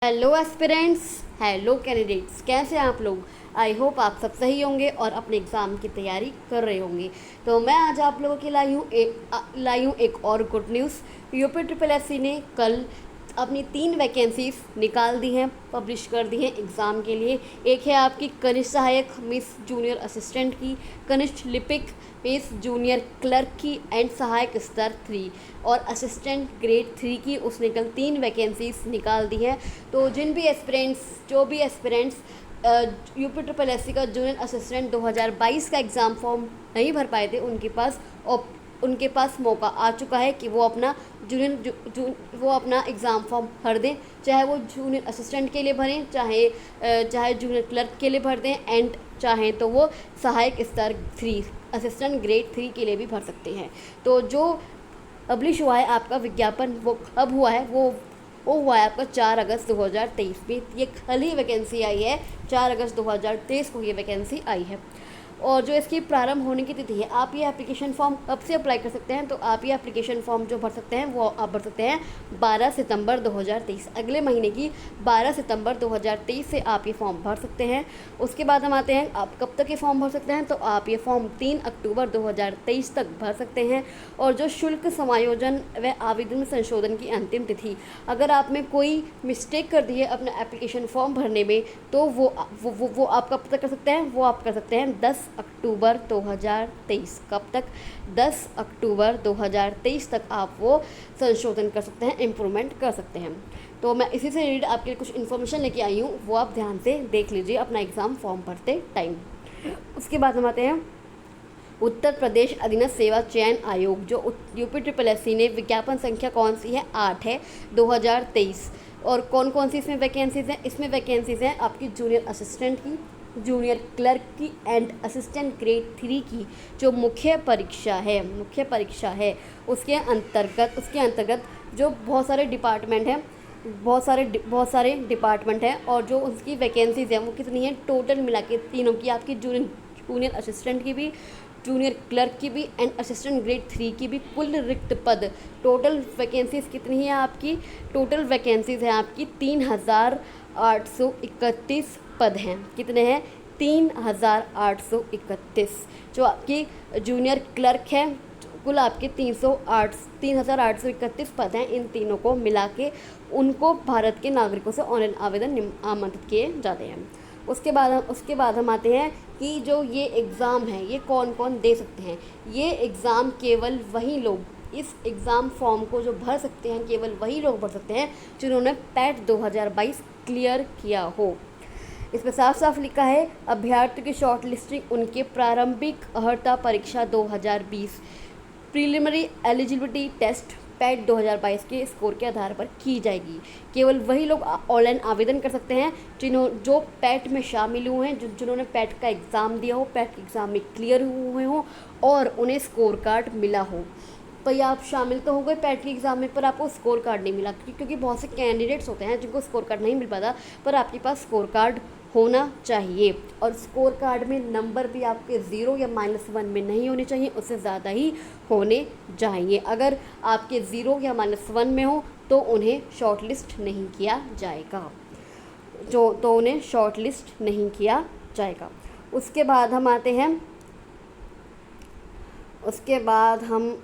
Hello aspirants, hello candidates, कैसे हैं आप लोग। आई होप आप सब सही होंगे और अपने एग्ज़ाम की तैयारी कर रहे होंगे। तो मैं आज आप लोगों के लाई हूँ एक और good news. UP triple S C ने कल अपनी 3 वैकेंसीज निकाल दी हैं, पब्लिश कर दी हैं एग्ज़ाम के लिए। एक है आपकी कनिष्ठ सहायक मिस जूनियर असिस्टेंट की, कनिष्ठ लिपिक मिस जूनियर क्लर्क की एंड सहायक स्तर 3 और असिस्टेंट ग्रेड 3 की। उसने कल 3 वैकेंसीज निकाल दी है। तो जो भी aspirants UP triple S C का जूनियर असिस्टेंट 2022 का एग्ज़ाम फॉर्म नहीं भर पाए थे, उनके पास मौका आ चुका है कि वो अपना वो अपना एग्ज़ाम फॉर्म भर दें। चाहे वो जूनियर असिस्टेंट के लिए भरें, चाहे जूनियर क्लर्क के लिए भर दें, एंड चाहें तो वो सहायक स्तर 3 असिस्टेंट ग्रेड 3 के लिए भी भर सकते हैं। तो जो पब्लिश हुआ है आपका विज्ञापन, वो कब हुआ है, वो हुआ है आपका 4 अगस्त 2023 में। ये कल ही वैकेंसी आई है, 4 अगस्त 2023 को ये वैकेंसी आई है। और जो इसकी प्रारंभ होने की तिथि है, आप ये एप्लीकेशन फॉर्म कब से अप्लाई कर सकते हैं, तो आप ये एप्लीकेशन फॉर्म जो भर सकते हैं वो आप भर सकते हैं 12 सितंबर 2023, अगले महीने की 12 सितंबर 2023 से आप ये फॉर्म भर सकते हैं। उसके बाद हम आते हैं आप कब तक ये फॉर्म भर सकते हैं, तो आप ये फॉर्म 3 अक्टूबर 2023 तक भर सकते हैं। और जो शुल्क समायोजन व आवेदन संशोधन की अंतिम तिथि, अगर आप में कोई मिस्टेक कर दी है अपना एप्लीकेशन फॉर्म भरने में, तो वो आप कब तक कर सकते हैं, वो आप कर सकते हैं 10 अक्टूबर 2023। कब तक? 10 अक्टूबर 2023 तक आप वो संशोधन कर सकते हैं, इम्प्रूवमेंट कर सकते हैं। तो मैं इसी से रिलेटेड आपके लिए कुछ इन्फॉर्मेशन लेके आई हूँ, वो आप ध्यान से देख लीजिए अपना एग्ज़ाम फॉर्म भरते टाइम। उसके बाद हम आते हैं उत्तर प्रदेश अधीनस्थ सेवा चयन आयोग, जो यूपी ट्रिपल एस सी ने विज्ञापन संख्या कौन सी है, 8 है 2023। और कौन कौन सी इसमें वैकेंसीज़ हैं, इसमें वैकेंसीज़ हैं आपकी जूनियर असिस्टेंट की, जूनियर क्लर्क की एंड असिस्टेंट ग्रेड 3 की। जो मुख्य परीक्षा है उसके अंतर्गत जो बहुत सारे डिपार्टमेंट हैं, बहुत सारे डिपार्टमेंट हैं, और जो उसकी वैकेंसीज़ हैं वो कितनी हैं, टोटल मिला के तीनों की, आपकी जूनियर असिस्टेंट की भी, जूनियर क्लर्क की भी एंड असिस्टेंट ग्रेड 3 की भी, कुल रिक्त पद, टोटल वैकेंसीज़ कितनी है आपकी, टोटल वैकेंसीज़ हैं आपकी 3831 पद हैं। कितने हैं? 3831। जो आपकी जूनियर क्लर्क है, कुल आपके 3831 पद हैं। इन तीनों को मिला के उनको भारत के नागरिकों से ऑनलाइन आवेदन आमंत्रित किए जाते हैं। उसके बाद हम आते हैं कि जो ये एग्ज़ाम है ये कौन कौन दे सकते हैं। ये एग्ज़ाम केवल वही लोग, इस एग्ज़ाम फॉर्म को जो भर सकते हैं, केवल वही लोग भर सकते हैं जिन्होंने पैट 2022 क्लियर किया हो। इसमें साफ साफ लिखा है, अभ्यर्थियों की शॉर्ट लिस्टिंग उनके प्रारंभिक अर्हता परीक्षा 2020 प्रीलिमिनरी एलिजिबिलिटी टेस्ट पैट 2022 के स्कोर के आधार पर की जाएगी। केवल वही लोग ऑनलाइन आवेदन कर सकते हैं जो पैट में शामिल हुए हैं, जिन्होंने पैट का एग्ज़ाम दिया हो, पैट के एग्ज़ाम में क्लियर हुए हों और उन्हें स्कोर कार्ड मिला हो। तो ये आप शामिल तो हो गए पैट के एग्ज़ाम में, पर आपको स्कोर कार्ड नहीं मिला, क्योंकि बहुत से कैंडिडेट्स होते हैं जिनको स्कोर कार्ड नहीं मिल पाता, पर आपके पास स्कोर कार्ड होना चाहिए। और स्कोर कार्ड में नंबर भी आपके 0 या -1 में नहीं होने चाहिए, उससे ज़्यादा ही होने चाहिए। अगर आपके 0 या -1 में हो तो उन्हें शॉर्ट लिस्ट नहीं किया जाएगा, उसके बाद हम आते हैं, उसके बाद हम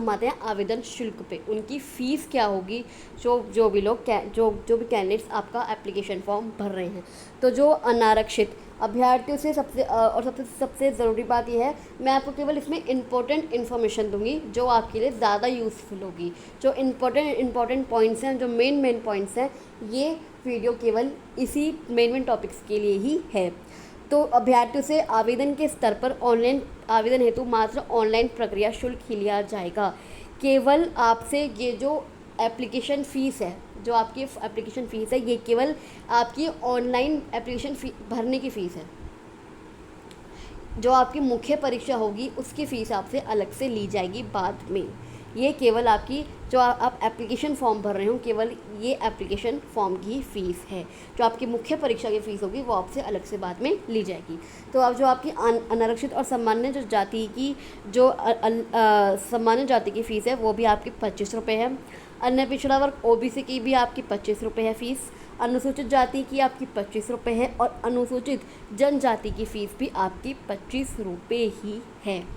आते हैं आवेदन शुल्क पे। उनकी फ़ीस क्या होगी, जो भी कैंडिडेट्स आपका एप्लीकेशन फॉर्म भर रहे हैं। तो जो अनारक्षित अभ्यर्थियों से सबसे ज़रूरी बात यह है, मैं आपको केवल इसमें इम्पोर्टेंट इन्फॉर्मेशन दूंगी जो आपके लिए ज़्यादा यूज़फुल होगी। जो इम्पोर्टेंट पॉइंट्स हैं, जो मेन पॉइंट्स हैं, ये वीडियो केवल इसी मेन टॉपिक्स के लिए ही है। तो अभ्यर्थियों से आवेदन के स्तर पर ऑनलाइन आवेदन हेतु मात्र ऑनलाइन प्रक्रिया शुल्क ही लिया जाएगा। केवल आपसे ये जो एप्लीकेशन फ़ीस है, ये केवल आपकी ऑनलाइन एप्लीकेशन भरने की फ़ीस है। जो आपकी मुख्य परीक्षा होगी उसकी फ़ीस आपसे अलग से ली जाएगी बाद में। ये केवल आपकी जो आप एप्लीकेशन फॉर्म भर रहे हो, केवल ये एप्लीकेशन फॉर्म की फ़ीस है। जो आपकी मुख्य परीक्षा की फ़ीस होगी वो आपसे अलग से बाद में ली जाएगी। तो अब जो आपकी अनारक्षित और सामान्य जो जाति की जो सामान्य जाति की फ़ीस है वो भी आपकी 25 रुपये है। अन्य पिछड़ा वर्ग OBC की भी आपकी 25 रुपये है फ़ीस। अनुसूचित जाति की आपकी 25 रुपये है और अनुसूचित जनजाति की फ़ीस भी आपकी 25 रुपये ही है।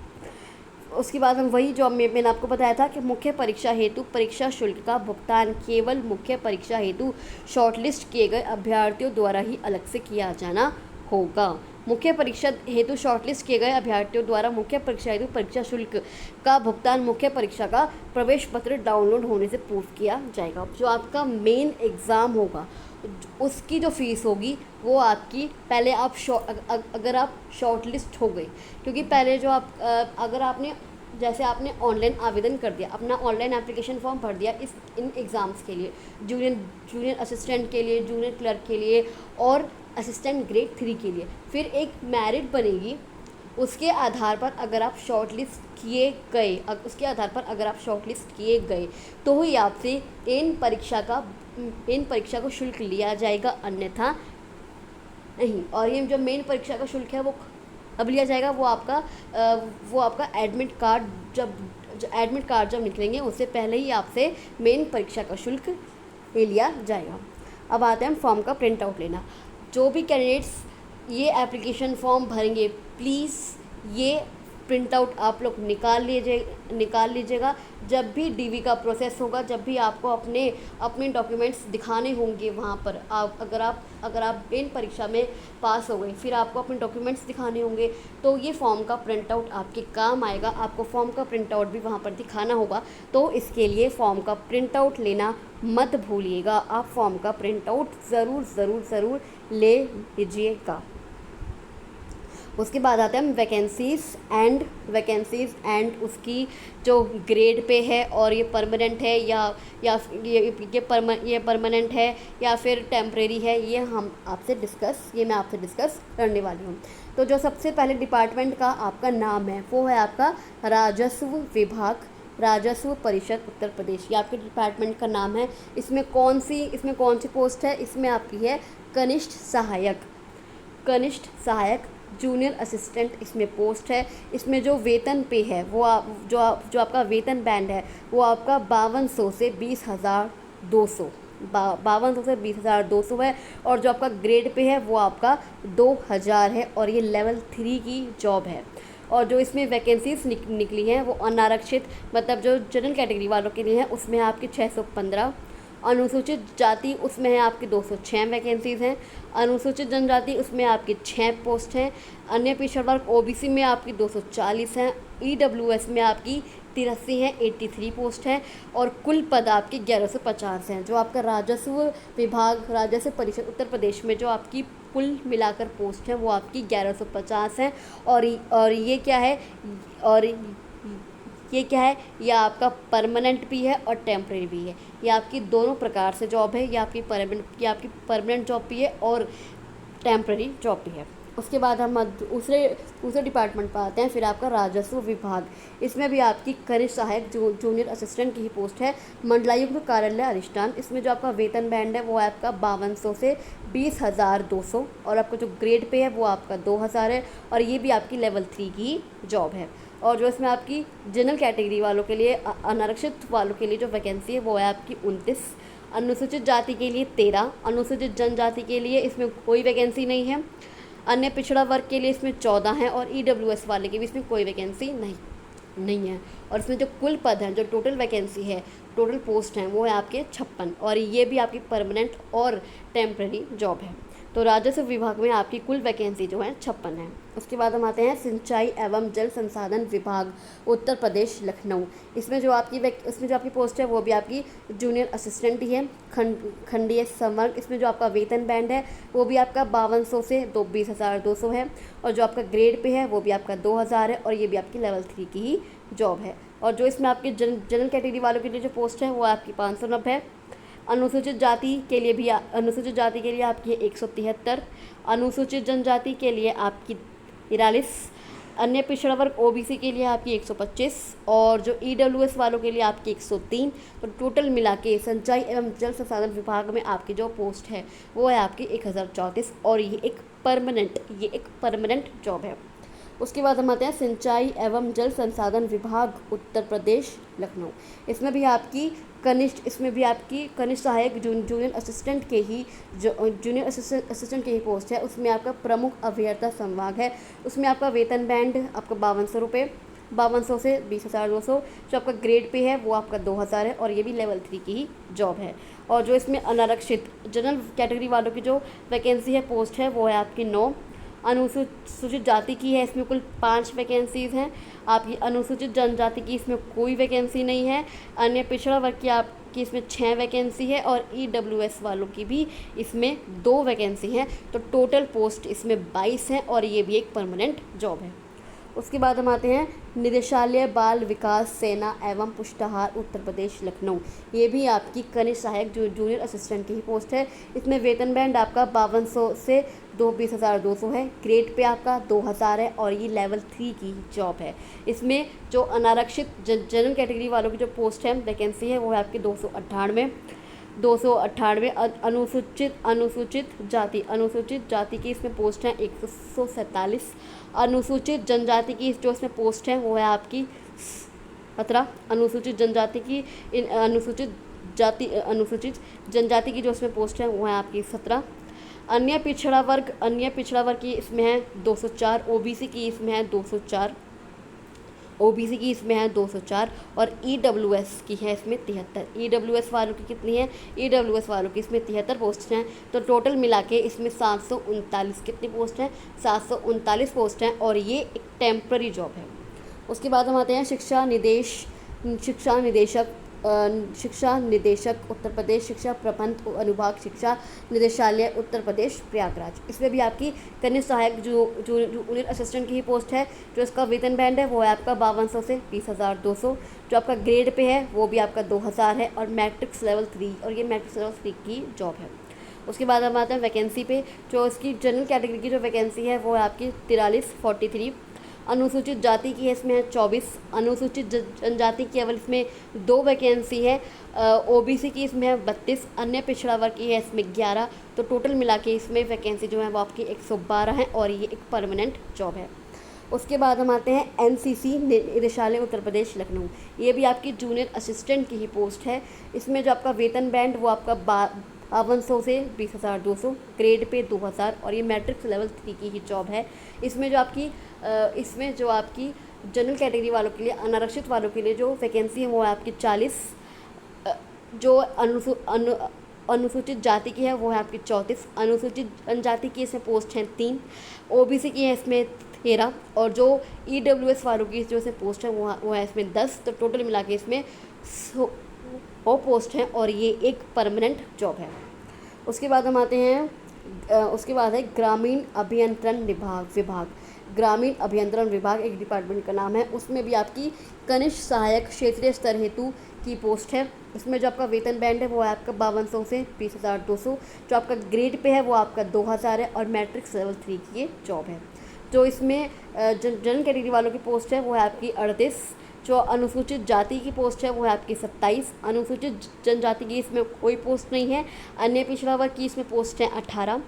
उसके बाद हम वही जो मैंने आपको बताया था कि मुख्य परीक्षा हेतु परीक्षा शुल्क का भुगतान केवल मुख्य परीक्षा हेतु शॉर्टलिस्ट किए गए अभ्यर्थियों द्वारा ही अलग से किया जाना होगा। मुख्य परीक्षा हेतु शॉर्टलिस्ट किए गए अभ्यर्थियों द्वारा मुख्य परीक्षा हेतु परीक्षा शुल्क का भुगतान मुख्य परीक्षा का प्रवेश पत्र डाउनलोड होने से पूर्व किया जाएगा। जो आपका मेन एग्ज़ाम होगा उसकी जो फ़ीस होगी वो आपकी पहले आप अगर आप शॉर्ट लिस्ट हो गए, क्योंकि पहले जो आप अगर आपने जैसे आपने ऑनलाइन आवेदन कर दिया, अपना ऑनलाइन एप्लीकेशन फॉर्म भर दिया इन एग्ज़ाम्स के लिए, जूनियर असिस्टेंट के लिए, जूनियर क्लर्क के लिए और असिस्टेंट ग्रेड 3 के लिए, फिर एक मेरिट बनेगी। उसके आधार पर अगर आप शॉर्ट लिस्ट किए गए, उसके आधार पर अगर आप शॉर्ट लिस्ट किए गए तो ही आपसे इन परीक्षा को शुल्क लिया जाएगा, अन्यथा नहीं। और ये जो मेन परीक्षा का शुल्क है वो अब लिया जाएगा, वो आपका एडमिट कार्ड जब निकलेंगे उससे पहले ही आपसे मेन परीक्षा का शुल्क ले लिया जाएगा। अब आते हैं हम फॉर्म का प्रिंट आउट लेना। जो भी कैंडिडेट्स ये एप्लीकेशन फॉर्म भरेंगे प्लीज़ ये प्रिंट आउट आप लोग निकाल लीजिएगा। जब भी डीवी का प्रोसेस होगा, जब भी आपको अपने डॉक्यूमेंट्स दिखाने होंगे वहाँ पर, अगर आप इन परीक्षा में पास हो गए फिर आपको अपने डॉक्यूमेंट्स दिखाने होंगे तो ये फॉर्म का प्रिंट आउट आपके काम आएगा। आपको फॉर्म का प्रिंट आउट भी वहाँ पर दिखाना होगा, तो इसके लिए फॉर्म का प्रिंट आउट लेना मत भूलिएगा। आप फॉर्म का प्रिंट आउट ज़रूर ले लीजिएगा। उसके बाद आते हैं हम वैकेंसीज़ एंड उसकी जो ग्रेड पे है और ये परमानेंट है या ये परमानेंट है या फिर टेम्परेरी है, ये मैं आपसे डिस्कस करने वाली हूँ। तो जो सबसे पहले डिपार्टमेंट का आपका नाम है वो है आपका राजस्व विभाग, राजस्व परिषद उत्तर प्रदेश, ये आपके डिपार्टमेंट का नाम है। इसमें कौन सी पोस्ट है? इसमें आपकी है कनिष्ठ सहायक जूनियर असिस्टेंट इसमें पोस्ट है। इसमें जो वेतन पे है वो जो आपका वेतन बैंड है वो आपका 5200 से 20,200 है। और जो आपका ग्रेड पे है वो आपका 2000 है और ये लेवल 3 की जॉब है। और जो इसमें वैकेंसीज निकली हैं वो अनारक्षित मतलब जो जनरल कैटेगरी वालों के लिए है उसमें आपकी 615, अनुसूचित जाति उसमें है आपकी 206 वैकेंसीज़ हैं, अनुसूचित जनजाति उसमें आपकी 6 पोस्ट हैं, अन्य पिछड़ा वर्ग OBC में आपकी 240 हैं, EWS में आपकी 83 हैं, 83 पोस्ट हैं और कुल पद आपके 1150 हैं। जो आपका राजस्व विभाग, राजस्व परिषद उत्तर प्रदेश में जो आपकी कुल मिलाकर पोस्ट हैं वो आपकी 1150 हैं। और ये क्या है, ये आपका परमानेंट भी है और टेम्परेरी भी है। ये आपकी दोनों प्रकार से जॉब है, ये आपकी परमानेंट जॉब भी है और टेम्परेरी जॉब भी है। उसके बाद हम दूसरे डिपार्टमेंट पर आते हैं। फिर आपका राजस्व विभाग, इसमें भी आपकी कनिष्ठ सहायक जूनियर असिस्टेंट की ही पोस्ट है। मंडलायुक्त कार्यालय अधिष्ठान, इसमें जो आपका वेतन बैंड है वो है आपका 5200 से 20,200 और आपका जो ग्रेड पे है वो आपका 2000 है और ये भी आपकी लेवल 3 की जॉब है। और जो इसमें आपकी जनरल कैटेगरी वालों के लिए, अनारक्षित वालों के लिए जो वैकेंसी है वो है आपकी 29, अनुसूचित जाति के लिए 13, अनुसूचित जनजाति के लिए इसमें कोई वैकेंसी नहीं है, अन्य पिछड़ा वर्ग के लिए इसमें 14 हैं और EWS वाले के भी इसमें कोई वैकेंसी नहीं है। और इसमें जो कुल पद हैं, जो टोटल वैकेंसी है, टोटल पोस्ट हैं वो है आपके 56 और ये भी आपकी परमानेंट और टेम्परेरी जॉब है। तो राजस्व विभाग में आपकी कुल वैकेंसी जो है 56 है। उसके बाद हम आते हैं सिंचाई एवं जल संसाधन विभाग उत्तर प्रदेश लखनऊ, इसमें जो आपकी पोस्ट है वो भी आपकी जूनियर असिस्टेंट ही है। खंडीय समग्र, इसमें जो आपका वेतन बैंड है वो भी आपका 5200 से 20,200 है और जो आपका ग्रेड पे है वो भी आपका 2000 है और ये भी आपकी लेवल 3 की ही जॉब है। और जो इसमें आपकी जनरल कैटेगरी वालों के लिए जो पोस्ट है वो आपकी 590 है। अनुसूचित जाति के लिए आपकी 173, अनुसूचित जनजाति के लिए आपकी 43, अन्य पिछड़ा वर्ग ओबीसी के लिए आपकी 125 और जो ईडब्ल्यूएस वालों के लिए आपकी 103। तो टोटल मिला के सिंचाई एवं जल संसाधन विभाग में आपकी जो पोस्ट है वो है आपकी 1034 और ये एक परमानेंट जॉब है। उसके बाद हम आते हैं सिंचाई एवं जल संसाधन विभाग उत्तर प्रदेश लखनऊ। इसमें भी आपकी कनिष्ठ सहायक जूनियर असिस्टेंट के ही जूनियर असिस्टेंट के ही पोस्ट है। उसमें आपका प्रमुख अभियंता संभाग है। उसमें आपका वेतन बैंड आपका 5200 रुपये, 5200 से 20,200। जो आपका ग्रेड पे है वो आपका 2000 है और ये भी लेवल 3 की ही जॉब है। और जो इसमें अनारक्षित जनरल कैटेगरी वालों की जो वैकेंसी है पोस्ट है वो है आपकी 9। अनुसूचित जाति की है, इसमें कुल 5 वैकेंसीज़ हैं। आपकी अनुसूचित जनजाति की इसमें कोई वैकेंसी नहीं है। अन्य पिछड़ा वर्ग की आपकी इसमें 6 वैकेंसी है और ईडब्ल्यूएस वालों की भी इसमें 2 वैकेंसी हैं। तो टोटल पोस्ट इसमें 22 हैं और ये भी एक परमानेंट जॉब है। उसके बाद हम आते हैं निदेशालय बाल विकास सेना एवं पुष्टाहार उत्तर प्रदेश लखनऊ। ये भी आपकी कनिष्ठ सहायक जूनियर असिस्टेंट की ही पोस्ट है। इसमें वेतन बैंड आपका 5200 से 20,200 है। ग्रेड पे आपका 2000 है और ये लेवल 3 की जॉब है। इसमें जो अनारक्षित जनरल कैटेगरी वालों की जो पोस्ट है वैकेंसी है वो है आपकी 298। अनुसूचित जाति की इसमें पोस्ट है 147। अनुसूचित जनजाति की जो इसमें पोस्ट है वो है आपकी 17। अनुसूचित जनजाति की जो इसमें पोस्ट है वो है आपकी 17। अन्य पिछड़ा वर्ग की इसमें है 204। ओबीसी की इसमें है 204 और ईडब्ल्यूएस की है इसमें 73। ईडब्ल्यूएस वालों की कितनी है? ईडब्ल्यूएस वालों की इसमें 73 पोस्ट हैं। तो टोटल मिला के इसमें 739 कितनी पोस्ट हैं? 739 पोस्ट हैं और ये एक टेम्प्ररी जॉब है। उसके बाद हम आते हैं शिक्षा निदेशक उत्तर प्रदेश शिक्षा प्रबंध अनुभाग शिक्षा निदेशालय उत्तर प्रदेश प्रयागराज। इसमें भी आपकी कनिष्ठ सहायक जूनियर असिस्टेंट की ही पोस्ट है। जो इसका वेतन बैंड है वो है आपका 5200 से 20,200। जो आपका ग्रेड पे है वो भी आपका 2000 है और मैट्रिक्स लेवल 3 और ये मैट्रिक्स लेवल 3 की जॉब है। उसके बाद हम आते हैं वैकेंसी पे। जो इसकी जनरल कैटेगरी की जो वैकेंसी है वो है आपकी 43। अनुसूचित जाति की है इसमें है 24। अनुसूचित जनजाति केवल इसमें 2 वैकेंसी है। ओबीसी की इसमें है 32। अन्य पिछड़ा वर्ग की है इसमें 11। तो टोटल मिला के इसमें वैकेंसी जो है वो आपकी 112 है और ये एक परमानेंट जॉब है। उसके बाद हम आते हैं एनसीसी निदेशालय उत्तर प्रदेश लखनऊ। ये भी आपकी जूनियर असिस्टेंट की ही पोस्ट है। इसमें जो आपका वेतन बैंड वो आपका 5200 से 20,200। ग्रेड पे 2000 और ये मैट्रिक्स लेवल 3 की ही जॉब है। इसमें जो आपकी जनरल कैटेगरी वालों के लिए अनारक्षित वालों के लिए जो वैकेंसी है वो है आपकी 40। जो अनुसूचित जाति की है वो है आपकी 34। अनुसूचित जनजाति की इसमें पोस्ट हैं 3। ओबीसी की है इसमें 13 और जो ईडब्ल्यूएस वालों की जो इसमें पोस्ट है वो है इसमें 10। तो टोटल मिला के इसमें 100 पोस्ट हैं और ये एक परमानेंट जॉब है। उसके बाद हम आते हैं उसके बाद है ग्रामीण अभियंत्रण विभाग। ग्रामीण अभियंत्रण विभाग एक डिपार्टमेंट का नाम है। उसमें भी आपकी कनिष्ठ सहायक क्षेत्रीय स्तर हेतु की पोस्ट है। इसमें जो आपका वेतन बैंड है वो है आपका 5200 से 20,200। जो आपका ग्रेड पे है वो आपका 2000 है और मैट्रिक्स लेवल 3 की ये जॉब है। जो इसमें जनरल कैटेगरी वालों की पोस्ट है वो है आपकी 38। जो अनुसूचित जाति की पोस्ट है वो है आपकी 27। अनुसूचित जनजाति की इसमें कोई पोस्ट नहीं है। अन्य पिछड़ा वर्ग की इसमें पोस्ट है 18।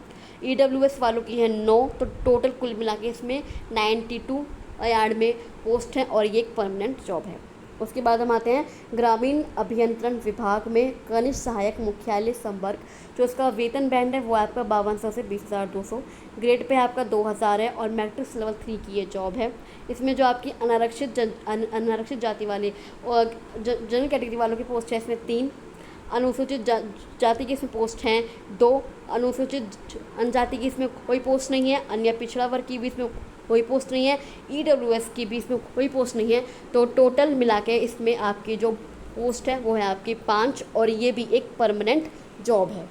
ईडब्ल्यूएस वालों की है 9। तो टोटल कुल मिला के इसमें 92 यार्ड में पोस्ट हैं और ये एक परमानेंट जॉब है। उसके बाद हम आते हैं ग्रामीण अभियंत्रण विभाग में कनिष्ठ सहायक मुख्यालय संवर्ग। जो उसका वेतन बैंड है वो आपका 5200 से 20,200। ग्रेड पे आपका 2000 है और मैट्रिक्स लेवल 3 की ये जॉब है। इसमें जो आपकी अनारक्षित जाति वाले और जनरल कैटेगरी वालों की पोस्ट है इसमें 3। अनुसूचित जाति की इसमें पोस्ट हैं 2। अनुसूचित जनजाति की इसमें कोई पोस्ट नहीं है। अन्य पिछड़ा वर्ग की भी इसमें कोई पोस्ट नहीं है। ईडब्ल्यूएस की भी इसमें कोई पोस्ट नहीं है। तो टोटल मिला के इसमें आपकी जो पोस्ट है वो है आपकी 5 और ये भी एक परमानेंट जॉब है।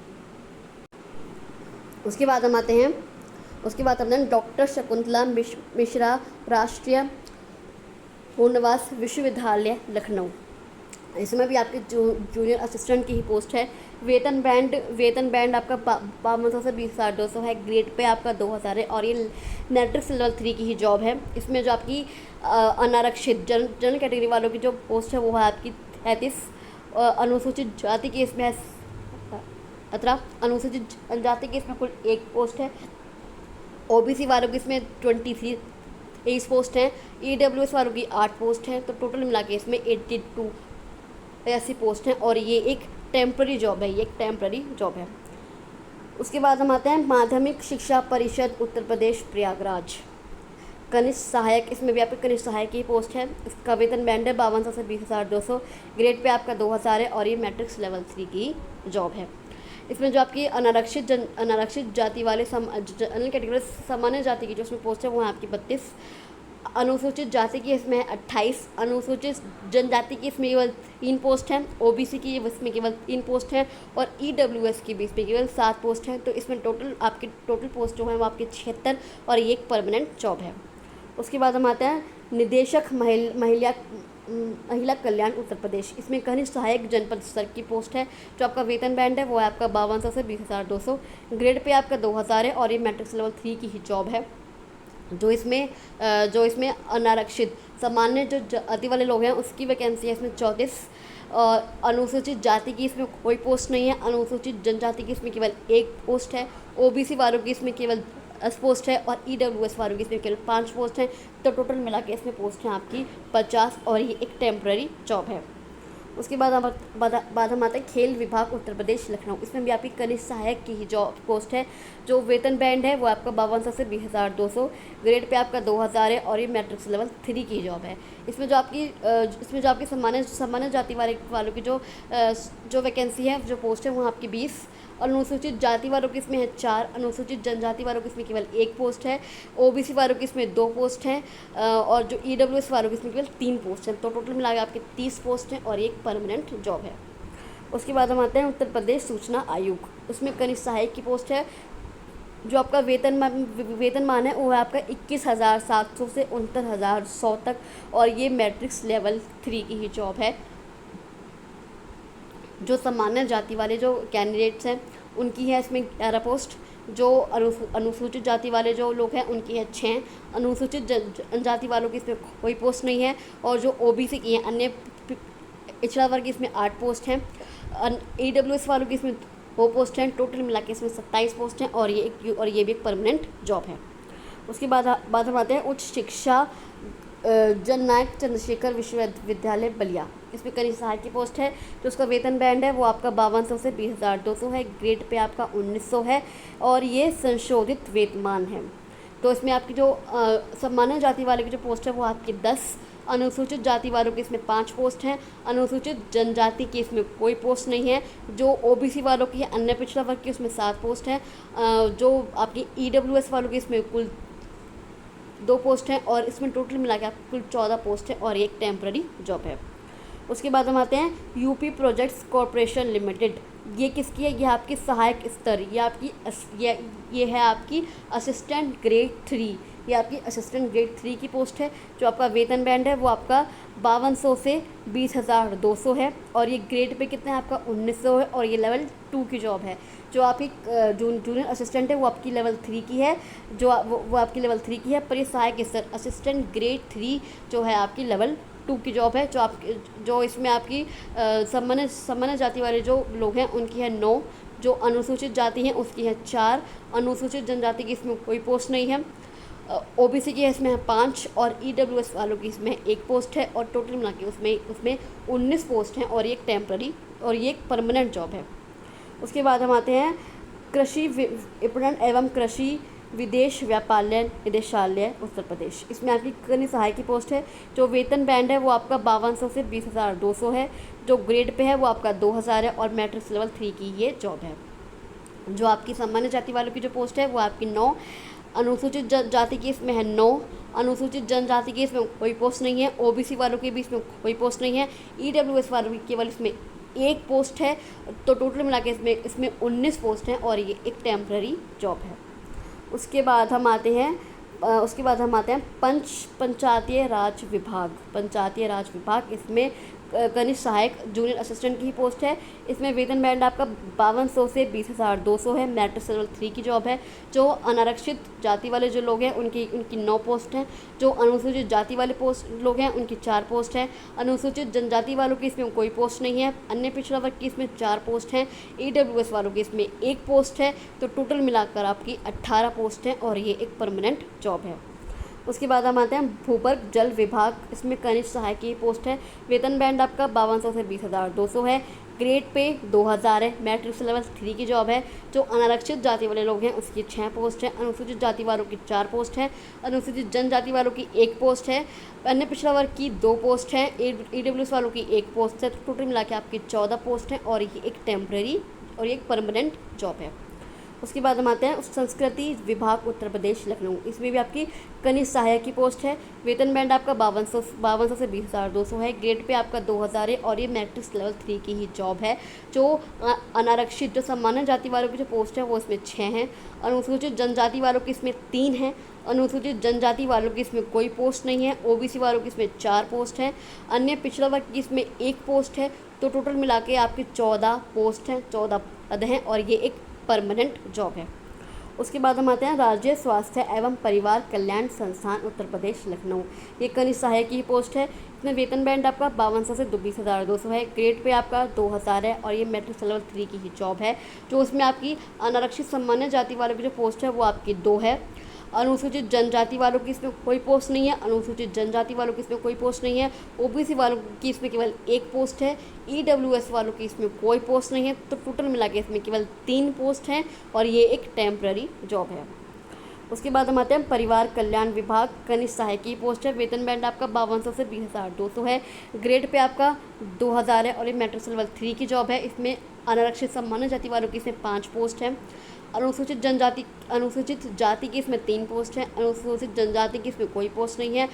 उसके बाद हम आते हैं डॉक्टर शकुंतला मिश्रा राष्ट्रीय पूर्णवास विश्वविद्यालय लखनऊ। इसमें भी आपके जूनियर असिस्टेंट की ही पोस्ट है। वेतन बैंड आपका 5200 से 20,200 है। ग्रेड पे आपका 2000 है और ये मैट्रिक्स लेवल 3 की ही जॉब है। इसमें जो आपकी अनारक्षित जनरल कैटेगरी वालों की जो पोस्ट है वो है आपकी 33। अनुसूचित जाति की इसमें है 17। अनुसूचित जनजाति की इसमें कुल 1 पोस्ट है। ओबीसी वालों की इसमें 23 23 पोस्ट हैं। ईडब्ल्यूएस वालों की 8 पोस्ट हैं। तो टोटल मिला के इसमें 82 ऐसी पोस्ट हैं और ये एक टेम्पररी जॉब है, ये एक टेम्पररी जॉब है। उसके बाद हम आते हैं माध्यमिक शिक्षा परिषद उत्तर प्रदेश प्रयागराज, कनिष्ठ सहायक। इसमें भी आपके कनिष्ठ सहायक की पोस्ट है। इसका वेतन बैंड है 5200 से 20,200। ग्रेड पे आपका 2000 है और ये मैट्रिक्स लेवल 3 की जॉब है। इसमें जो आपकी अनारक्षित जाति वाले जनरल कैटेगरी सामान्य जाति की जो उसमें पोस्ट है वो है आपकी 32। अनुसूचित जाति की इसमें है 28। अनुसूचित जनजाति की इसमें केवल 3 पोस्ट हैं। ओबीसी की इसमें केवल 3 पोस्ट हैं और ईडब्ल्यूएस की भी इसमें केवल 7 पोस्ट हैं। तो इसमें टोटल पोस्ट जो है वो आपके 76 और ये एक परमानेंट जॉब है। उसके बाद हम आते हैं निदेशक महिला कल्याण उत्तर प्रदेश। इसमें कनिष्ठ सहायक जनपद स्तर की पोस्ट है। जो आपका वेतन बैंड है वो है आपका 5200 से 20,200। ग्रेड पे आपका 2000 है और ये मैट्रिक्स लेवल 3 की ही जॉब है। जो इसमें अनारक्षित सामान्य जो जाति वाले लोग हैं उसकी वैकेंसी है इसमें 34। और अनुसूचित जाति की इसमें कोई पोस्ट नहीं है। अनुसूचित जनजाति की इसमें केवल 1 पोस्ट है। ओबीसी वालों की इसमें केवल 10 पोस्ट है और ईडब्ल्यूएस वालों की इसमें केवल 5 पोस्ट हैं। तो टोटल मिला के इसमें पोस्ट हैं आपकी 50 और ये एक टेम्पररी जॉब है। उसके बाद हम आते हैं खेल विभाग उत्तर प्रदेश लखनऊ। इसमें भी आपकी कनिष्ठ सहायक की ही जॉब पोस्ट है। जो वेतन बैंड है वो आपका 5200 से 20,200। ग्रेड पे आपका 2000 है और ये मैट्रिक्स लेवल 3 की जॉब है। इसमें जो आपकी सामान्य जाति वालों की जो वैकेंसी है जो पोस्ट है वो आपकी 20। अनुसूचित जाति वालों की इसमें है 4। अनुसूचित जनजाति वालों की इसमें केवल 1 पोस्ट है। ओबीसी वालों की इसमें 2 पोस्ट हैं और जो ईडब्ल्यूएस वालों की इसमें केवल 3 पोस्ट हैं। तो टोटल मिला के आपके 30 पोस्ट हैं और एक परमानेंट जॉब है। उसके बाद हम आते हैं उत्तर प्रदेश सूचना आयोग। उसमें कनिष्ठ सहायक की पोस्ट है। जो आपका वेतनमान है वो है आपका 21,700 से 69,100 तक और ये मैट्रिक्स लेवल 3 की ही जॉब है। जो सामान्य जाति वाले जो कैंडिडेट्स हैं उनकी है इसमें 11 पोस्ट। जो अनुसूचित जाति वाले जो लोग हैं उनकी है 6। अनुसूचित जनजाति वालों की इसमें कोई पोस्ट नहीं है और जो ओबीसी की हैं अन्य पिछड़ा वर्ग की इसमें 8 पोस्ट हैं। ईडब्ल्यूएस वालों की इसमें 2 पोस्ट हैं। टोटल मिला के इसमें 27 पोस्ट हैं और ये भी एक परमानेंट जॉब है। उसके बाद हम आते हैं उच्च शिक्षा जननायक चंद्रशेखर विश्वविद्यालय बलिया। इसमें कनिष्ठ सहायक की पोस्ट है। जो उसका वेतन बैंड है वो आपका 5200 से 20,200 है। ग्रेड पे आपका 1900 है और ये संशोधित वेतनमान है। तो इसमें आपकी जो सामान्य जाति वाले की जो पोस्ट है वो आपकी 10। अनुसूचित जाति वालों की इसमें 5 पोस्ट हैं। अनुसूचित जनजाति की इसमें कोई पोस्ट नहीं है। जो ओबीसी वालों की है अन्य पिछड़ा वर्ग की उसमें 7 पोस्ट हैं। जो आपकी ईडब्ल्यूएस वालों की इसमें कुल 2 पोस्ट हैं और इसमें टोटल मिला के आपको कुल 14 पोस्ट है और ये एक टेम्पररी जॉब है। उसके बाद हम आते हैं यूपी प्रोजेक्ट्स कॉरपोरेशन लिमिटेड। ये किसकी है? ये आपकी सहायक स्तर, ये है आपकी असिस्टेंट ग्रेड 3। ये आपकी असिस्टेंट ग्रेड 3 की पोस्ट है। जो आपका वेतन बैंड है वो आपका 5200 से 20,200 है और ये ग्रेड पे कितना है आपका 1900 है और ये लेवल 2 की जॉब है। जो आपकी जूनियर असिस्टेंट है वो आपकी लेवल 3 की है। वो आपकी लेवल 3 की है पर ये सहायक स्तर असिस्टेंट ग्रेड 3 जो है आपकी लेवल 2 की जॉब है। जो इसमें आपकी सामान्य जाति वाले जो लोग हैं उनकी है 9। जो अनुसूचित जाति हैं उसकी है 4। अनुसूचित जनजाति की इसमें कोई पोस्ट नहीं है। ओबीसी की इसमें है 5 और ईडब्ल्यूएस वालों की इसमें 1 पोस्ट है और टोटल मिला के उसमें 19 पोस्ट हैं और ये एक टेम्पररी और ये एक परमानेंट जॉब है। उसके बाद हम आते हैं कृषि विपणन एवं कृषि विदेश व्यापार निदेशालय उत्तर प्रदेश। इसमें आपकी कनिष्ठ सहायक की पोस्ट है। जो वेतन बैंड है वो आपका 5200 से 20,200 है। जो ग्रेड पे है वो आपका 2000 है और मैट्रिक्स लेवल 3 की ये जॉब है। जो आपकी सामान्य जाति वालों की जो पोस्ट है वो आपकी 9। अनुसूचित जाति की इसमें है 9। अनुसूचित जनजाति की इसमें कोई पोस्ट नहीं है। ओबीसी वालों की भी इसमें कोई पोस्ट नहीं है। ईडब्ल्यूएस वालों की केवल इसमें 1 पोस्ट है। तो टोटल मिला के इसमें 19 पोस्ट हैं और ये एक टेम्पररी जॉब है। उसके बाद हम आते हैं पंचायतीय राज विभाग। इसमें कनिष्ठ सहायक जूनियर असिस्टेंट की ही पोस्ट है। इसमें वेतन बैंड आपका 5200 से 20,200 है। मैट्रिक्स लेवल 3 की जॉब है। जो अनारक्षित जाति वाले जो लोग हैं उनकी 9 पोस्ट हैं। जो अनुसूचित जाति वाले लोग हैं उनकी 4 पोस्ट हैं। अनुसूचित जनजाति वालों की इसमें कोई पोस्ट नहीं है। अन्य पिछड़ा वर्ग की इसमें 4 पोस्ट हैं। EWS वालों की इसमें 1 पोस्ट है। तो टोटल मिलाकर आपकी 18 पोस्ट हैं और ये एक परमानेंट जॉब है। उसके बाद हम आते हैं भूपर्ग जल विभाग। इसमें कनिष्ठ सहायक की पोस्ट है। वेतन बैंड आपका 5200 से 20,200 है। ग्रेड पे 2000 है। मैट्रिक्स लेवल 3 की जॉब है। जो अनारक्षित जाति वाले लोग हैं उसकी 6 पोस्ट है। अनुसूचित जाति वालों की 4 पोस्ट है। अनुसूचित जनजाति वालों की 1 पोस्ट है। अन्य पिछड़ा वर्ग की 2 पोस्ट है। EWS वालों की 1 पोस्ट है। तो टोटल मिला के आपकी 14 पोस्ट है और ये एक टेम्प्रेरी और एक परमानेंट जॉब है। उसके बाद हम आते हैं संस्कृति विभाग उत्तर प्रदेश लखनऊ। इसमें भी आपकी कनिष्ठ सहायक की पोस्ट है। वेतन बैंड आपका 5200 से 20,200 है। ग्रेड पे आपका 2000 है और ये मैट्रिक्स लेवल 3 की ही जॉब है। जो अनारक्षित जो सामान्य जाति वालों की जो पोस्ट है वो इसमें 6 हैं। अनुसूचित जनजाति वालों की इसमें 3 हैं। अनुसूचित जनजाति वालों की इसमें कोई पोस्ट नहीं है। OBC वालों की इसमें 4 पोस्ट हैं। अन्य पिछड़ा वर्ग की इसमें 1 पोस्ट है। तो टोटल मिला के आपकी 14 पोस्ट हैं, 14 पद हैं और ये एक परमानेंट जॉब है। उसके बाद हम आते हैं राज्य स्वास्थ्य एवं परिवार कल्याण संस्थान उत्तर प्रदेश लखनऊ। ये कनिष्ठ सहायक की पोस्ट है। इसमें वेतन बैंड आपका 5200 से 20,200 है। ग्रेड पे आपका 2000 है और ये मैट्रिक्स लेवल 3 की ही जॉब है। जो उसमें आपकी अनारक्षित सामान्य जाति वालों की जो पोस्ट है वो आपकी 2 है। अनुसूचित जनजाति वालों की इसमें कोई पोस्ट नहीं है। अनुसूचित जनजाति वालों की इसमें कोई पोस्ट नहीं है। OBC वालों की इसमें केवल 1 पोस्ट है। EWS वालों की इसमें कोई पोस्ट नहीं है। तो टोटल मिला के इसमें केवल 3 पोस्ट हैं और ये एक टेम्प्रेरी जॉब है। उसके बाद हम आते हैं परिवार कल्याण विभाग कनिष्ठ सहायक की पोस्ट है। वेतन बैंड आपका 5200 से 20,200 है। ग्रेड पे आपका 2000 है और ये मैट्रिक्स लेवल 3 की जॉब है। इसमें अनारक्षित सामान्य जाति वालों की इसमें 5 पोस्ट है। अनुसूचित जाति की इसमें 3 पोस्ट है। अनुसूचित जनजाति की इसमें कोई पोस्ट नहीं है।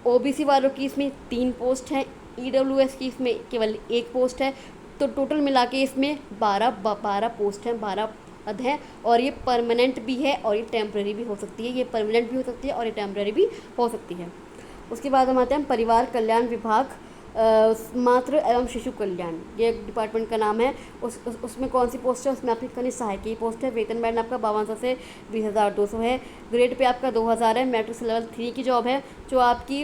OBC वालों की इसमें 3 पोस्ट हैं। EWS की इसमें केवल 1 पोस्ट है। तो टोटल मिला के इसमें 12 पोस्ट हैं, 12 पद हैं और ये परमानेंट भी है और ये टेम्प्रेरी भी हो सकती है। ये परमानेंट भी हो सकती है और ये टेम्प्रेरी भी हो सकती है। उसके बाद हम आते हैं परिवार कल्याण विभाग मातृ एवं शिशु कल्याण, ये डिपार्टमेंट का नाम है। उसमें कौन सी पोस्ट है? उसमें आपकी कनिष्ठ सहायक की पोस्ट है। वेतन बैंड आपका 5200 से 20,200 है। ग्रेड पे आपका 2000 है। मैट्रिक्स लेवल 3 की जॉब है। जो आपकी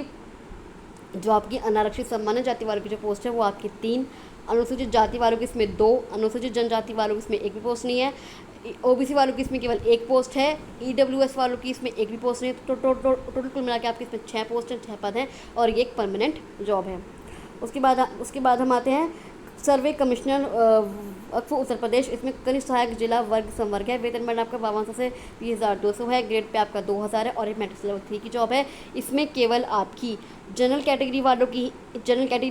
अनारक्षित सामान्य जाति वालों की जो पोस्ट है वो आपकी 3। अनुसूचित जाति वालों की इसमें 2। अनुसूचित जनजाति वालों की इसमें 1 भी पोस्ट नहीं है। OBC वालों की इसमें केवल 1 पोस्ट है। EWS वालों की इसमें 1 भी पोस्ट नहीं है। तो टोटल कुल मिला के आपके इसमें 6 पोस्ट हैं, 6 पद हैं और ये एक परमानेंट जॉब है। उसके बाद हम आते हैं सर्वे कमिश्नर वक्फ उत्तर प्रदेश। इसमें कनिष्ठ सहायक जिला वर्ग संवर्ग है। वेतन बैंड आपका 5200 से 20,200 है। ग्रेड पे आपका 2000 है और ये मैट्रिक्स लेवल 3 की जॉब है। इसमें केवल आपकी जनरल कैटेगरी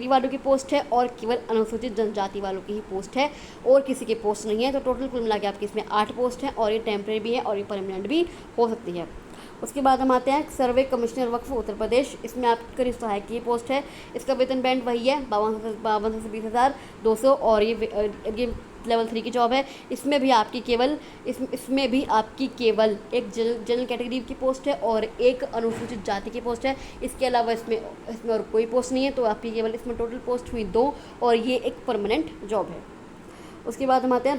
वालों की पोस्ट है और केवल अनुसूचित जनजाति वालों की ही पोस्ट है और किसी के पोस्ट नहीं है। तो टोटल कुल मिला के आपकी इसमें 8 पोस्ट हैं और ये टेम्प्रेरी भी है और ये परमानेंट भी हो सकती है। उसके बाद हम आते हैं सर्वे कमिश्नर वक्फ उत्तर प्रदेश। इसमें आपकी कनिष्ठ सहायक की पोस्ट है। इसका वेतन बैंड वही है 5200 से 20,200 और ये लेवल 3 की जॉब है। इसमें भी आपकी केवल एक जनरल कैटेगरी की पोस्ट है और एक अनुसूचित जाति की पोस्ट है। इसके अलावा इसमें और कोई पोस्ट नहीं है। तो आपकी केवल इसमें टोटल पोस्ट हुई 2 और ये एक परमानेंट जॉब है। उसके बाद हम आते हैं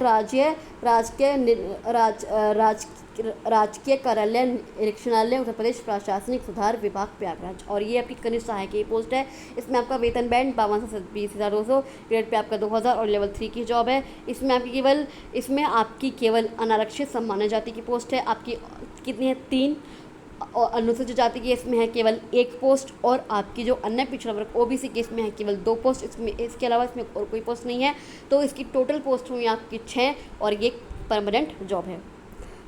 राजकीय कार्यालय निरीक्षणालय उत्तर प्रदेश प्रशासनिक सुधार विभाग प्रयागराज और ये आपकी कनिष्ठ सहायक की पोस्ट है। इसमें आपका वेतन बैंड 5200 से 20,200, ग्रेड पे आपका 2000 और लेवल 3 की जॉब है। इसमें आपकी केवल अनारक्षित सामान्य जाति की पोस्ट है। आपकी कितनी है? 3। और अनुसूचित जाति की इसमें है केवल 1 पोस्ट और आपकी जो अन्य पिछड़ा वर्ग OBC की इसमें है केवल 2 पोस्ट। इसके अलावा इसमें और कोई पोस्ट नहीं है। तो इसकी टोटल पोस्ट हुई आपकी 6 और ये परमानेंट जॉब है।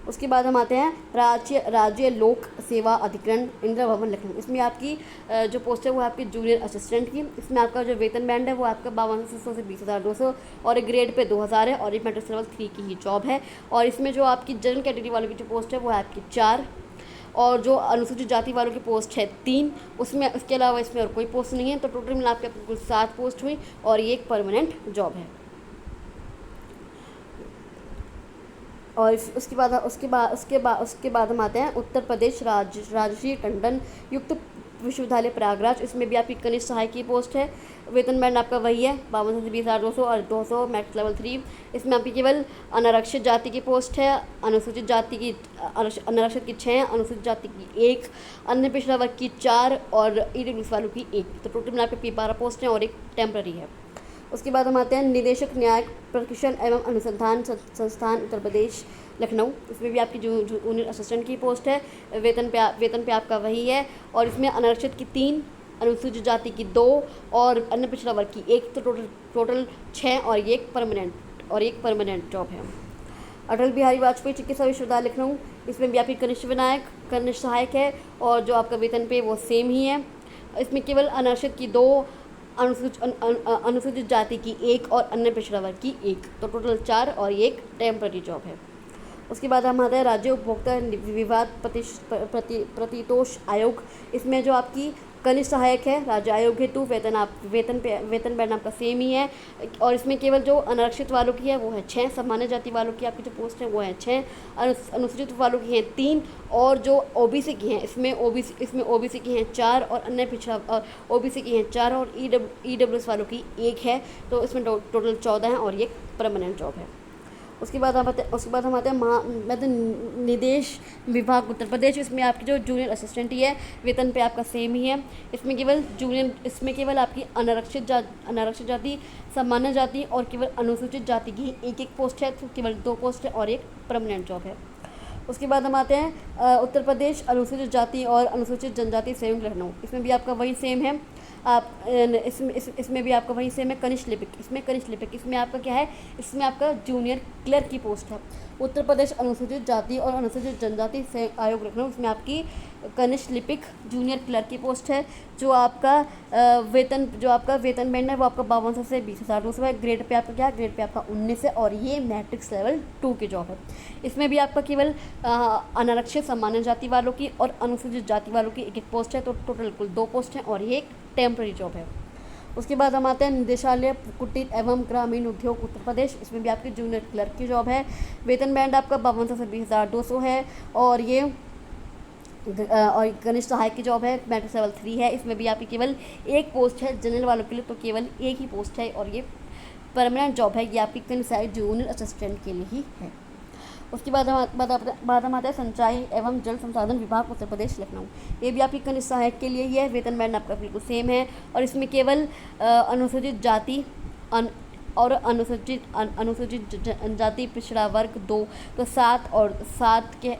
उसके बाद हम आते हैं राज्य लोक सेवा अधिकरण इंदिरा भवन लखनऊ। इसमें आपकी जो पोस्ट है वो आपकी जूनियर असिस्टेंट की। इसमें आपका जो वेतन बैंड है वो आपका 5200 से 20,200 और ग्रेड पे 2000 है और ये मैट्रिक्स लेवल 3 की ही जॉब है। और इसमें जो आपकी जनरल कैटेगरी वालों की जो पोस्ट है वो है आपकी 4 और जो अनुसूचित जाति वालों की पोस्ट है 3। उसके अलावा इसमें और कोई पोस्ट नहीं है। तो टोटल मिला के आपको कुल 7 पोस्ट हुई और ये एक परमानेंट जॉब है। और उसके बाद हम आते हैं उत्तर प्रदेश राजश्री टंडन युक्त विश्वविद्यालय प्रयागराज, इसमें भी आपकी कनिष्ठ सहायक की पोस्ट है। वेतन बैंड आपका वही है 52 से 20,200 और 200 मैट्रिक्स लेवल 3। इसमें आपकी केवल अनारक्षित जाति की पोस्ट है, अनुसूचित जाति की अनारक्षित की 6, अनुसूचित जाति की 1, अन्य पिछड़ा वर्ग की 4 और ईडब्ल्यूएस वालों की 1। तो टोटल मिला के 12 पोस्ट हैं और एक टेम्प्रेरी है। उसके बाद हम आते हैं निदेशक न्यायिक प्रशिक्षण एवं अनुसंधान संस्थान उत्तर प्रदेश लखनऊ, इसमें भी आपकी जूनियर असिस्टेंट की पोस्ट है। वेतन पे आपका वही है और इसमें अनारक्षित की 3, अनुसूचित जाति की 2 और अन्य पिछड़ा वर्ग की 1। तो टोटल 6 और एक परमानेंट जॉब है। अटल बिहारी वाजपेयी चिकित्सा विश्वविद्यालय लखनऊ, इसमें भी आपकी कनिष्ठ सहायक है और जो आपका वेतन पे वो सेम ही है। इसमें केवल अनारक्षित की 2, अनुसूचित जाति की 1 और अन्य पिछड़ा वर्ग की 1। तो टोटल 4 और एक टेम्प्रेरी जॉब है। उसके बाद हम आते हैं राज्य उपभोक्ता विवाद प्रतितोष आयोग, इसमें जो आपकी कनिष्ठ सहायक है राज्य आयोग हेतु वेतन बैंड आपका सेम ही है और इसमें केवल जो अनारक्षित वालों की है वो है 6, सामान्य जाति वालों की आपकी जो पोस्ट है वो है 6, अनुसूचित वालों की हैं 3 और जो ओबीसी की हैं इसमें ओबीसी की हैं 4 और अन्य पिछड़ा और ओबीसी की हैं 4 और ईडब्ल्यूएस वालों की 1 है। तो इसमें टोटल 14 हैं और ये परमानेंट जॉब है। उसके बाद हम आते हैं मध्य निदेश विभाग उत्तर प्रदेश, इसमें आपकी जो जूनियर असिस्टेंट ही है वेतन पे आपका सेम ही है। इसमें केवल आपकी अनारक्षित जाति, सामान्य जाति और केवल अनुसूचित जाति की एक पोस्ट है। तो केवल 2 पोस्ट है और एक परमानेंट जॉब है। उसके बाद हम आते हैं उत्तर प्रदेश अनुसूचित जाति और अनुसूचित जनजाति संयुक्त लखनऊ, इसमें भी आपका वही सेम है। आप इसमें भी आपका वही सेम है। कनिष्ठ लिपिक इसमें आपका क्या है, इसमें आपका जूनियर क्लर्क की पोस्ट है। उत्तर प्रदेश अनुसूचित जाति और अनुसूचित जनजाति आयोग लखनऊ, इसमें आपकी कनिष्ठ लिपिक जूनियर क्लर्क की पोस्ट है। जो आपका वेतन बैंड है वो आपका 5200 से 20,200 है। ग्रेड पे आपका क्या है, ग्रेड पे आपका 19 है और ये मैट्रिक्स लेवल 2 की जॉब है। इसमें भी आपका केवल अनारक्षित सामान्य जाति वालों की और अनुसूचित जाति वालों की एक पोस्ट है। तो टोटल कुल 2 पोस्ट हैं और ये एक टेम्प्रेरी जॉब है। उसके बाद हम आते हैं निदेशालय कुटीर एवं ग्रामीण उद्योग उत्तर प्रदेश, इसमें भी आपकी जूनियर क्लर्क की जॉब है। वेतन बैंड आपका 5200 से 20,200 है और ये कनिष्ठ सहायक की जॉब है। मैट्रिक्स लेवल 3 है। इसमें भी आपकी केवल एक पोस्ट है जनरल वालों के लिए, तो केवल एक ही पोस्ट है और ये परमानेंट जॉब है। ये आपकी कनिष्ठ सहायक जूनियर असिस्टेंट के लिए ही है। उसके बाद हम आते हैं सिंचाई एवं जल संसाधन विभाग उत्तर प्रदेश लखनऊ, ये भी आपकी कनिष्ठ सहायक के लिए ही है। वेतन बैंड आपका बिल्कुल सेम है और इसमें केवल अनुसूचित जाति और अनुसूचित जाति पिछड़ा वर्ग 2, तो 7 के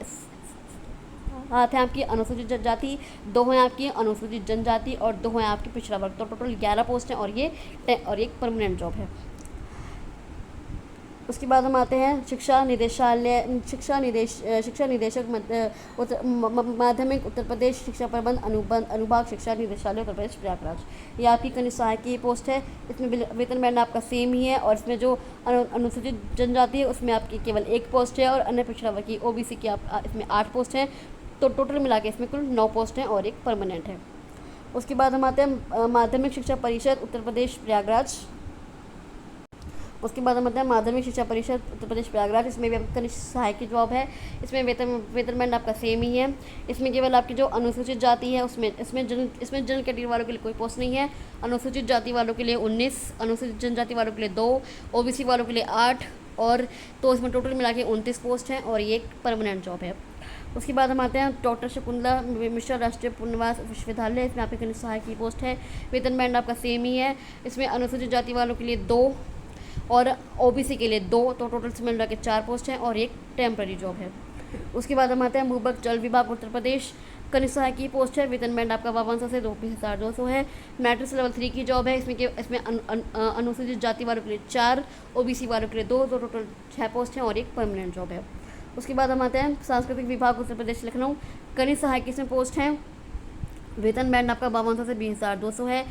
साथ हैं आपकी अनुसूचित जनजाति, 2 हैं आपकी अनुसूचित जनजाति और 2 हैं आपकी पिछड़ा वर्ग। तो टोटल 11 पोस्ट हैं और एक परमानेंट जॉब है। उसके बाद हम आते हैं शिक्षा निदेशक माध्यमिक उत्तर प्रदेश शिक्षा प्रबंध अनुभाग शिक्षा निदेशालय उत्तर प्रदेश प्रयागराज, ये आपकी कनिष्ठ सहायक की पोस्ट है। इसमें वेतन बैंड आपका सेम ही है और इसमें जो अनुसूचित जनजाति है उसमें आपकी केवल 1 पोस्ट है और अन्य पिछड़ा वर्ग की ओबीसी की इसमें 8 पोस्ट हैं। तो टोटल मिला के इसमें कुल 9 पोस्ट हैं और एक परमानेंट है। उसके बाद हम आते हैं माध्यमिक शिक्षा परिषद उत्तर प्रदेश प्रयागराज, उसके बाद हम आते हैं माध्यमिक शिक्षा परिषद उत्तर प्रदेश प्रयागराज, इसमें भी आपकी कनिष्ठ सहायक की जॉब है। इसमें वेतन बैंड आपका सेम ही है। इसमें केवल आपकी जो अनुसूचित जाति है इसमें जनरल कैटेगरी वालों के लिए कोई पोस्ट नहीं है। अनुसूचित जाति वालों के लिए 19, अनुसूचित जनजाति वालों के लिए 2, ओबीसी वालों के लिए 8 और तो इसमें टोटल मिला के 29 पोस्ट हैं और ये एक परमानेंट जॉब है। उसके बाद हम आते हैं डॉक्टर शकुंतला मिश्रा राष्ट्रीय पुनर्वास विश्वविद्यालय, इसमें आपकी कनिष्ठ सहायक की पोस्ट है। वेतन बैंड आपका सेम ही है। इसमें अनुसूचित जाति वालों के लिए 2 और ओबीसी के लिए 2, तो टोटल से मिला के 4 पोस्ट हैं और एक टेम्प्रेरी जॉब है। उसके बाद हम आते हैं भूगर्भ जल विभाग उत्तर प्रदेश, कनिष्ठ सहायक की पोस्ट है। वेतन बैंड आपका 5200 से 20,200 है। मैट्रिक्स लेवल 3 की जॉब है। इसमें अनुसूचित जाति वालों के लिए 4, ओबीसी वालों के लिए 2, तो टोटल 6 पोस्ट हैं और एक परमानेंट जॉब है। उसके बाद हम आते हैं सांस्कृतिक विभाग उत्तर प्रदेश लखनऊ, कनिष्ठ सहायक इसमें पोस्ट हैं। वेतन बैंड आपका 5200 से 20,200 है।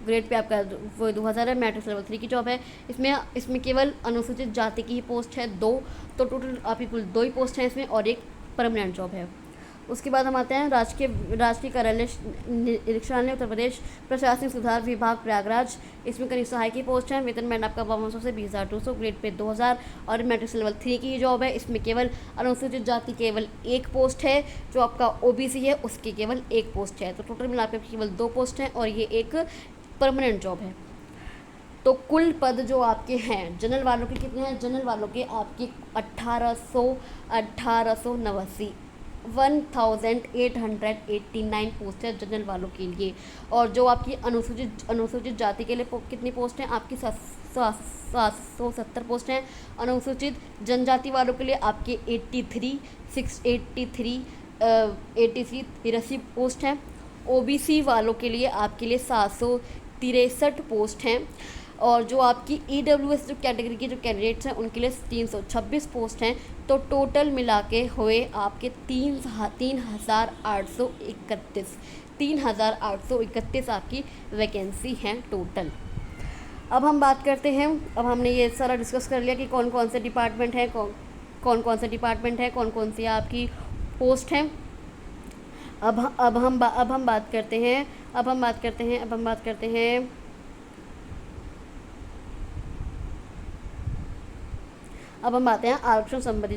ग्रेड पे आपका वो 2000 है। मैट्रिक्स लेवल 3 की जॉब है। इसमें केवल अनुसूचित जाति की ही पोस्ट है 2, तो टोटल आपकी कुल 2 ही पोस्ट हैं इसमें और एक परमानेंट जॉब है। उसके बाद हम आते हैं राजकीय कार्यालय निरीक्षणालय उत्तर प्रदेश, प्रशासनिक सुधार विभाग प्रयागराज, इसमें कनिष्ठ सहायक की पोस्ट है। वेतन बैंड आपका 5200 से 20,200, ग्रेड पे 2000 और मैट्रिक्स लेवल 3 की जॉब है। इसमें केवल अनुसूचित जाति केवल एक पोस्ट है, जो आपका ओबीसी है उसकी केवल एक पोस्ट है। तो टोटल मिलाकर केवल 2 पोस्ट हैं और ये एक परमानेंट जॉब है। तो कुल पद जो आपके हैं जनरल वालों के कितने हैं? जनरल वालों के आपके 1889 1889 पोस्ट है जनरल वालों के लिए। और जो आपकी अनुसूचित जाति के लिए कितनी पोस्ट हैं? आपकी 770 पोस्ट हैं। अनुसूचित जनजाति वालों के लिए आपके 83 पोस्ट हैं। ओबीसी वालों के लिए आपके लिए 763 पोस्ट हैं। और जो आपकी ईडब्ल्यूएस जो कैटेगरी के जो कैंडिडेट्स हैं उनके लिए 326 पोस्ट हैं। तो टोटल मिला के हुए आपके 3,831 आपकी वैकेंसी हैं टोटल। अब हम बात करते हैं, अब हमने ये सारा डिस्कस कर लिया कि कौन कौन से डिपार्टमेंट हैं, कौन कौन सी आपकी पोस्ट हैं। अब हम बात करते हैं अब हम आते हैं आरक्षण संबंधी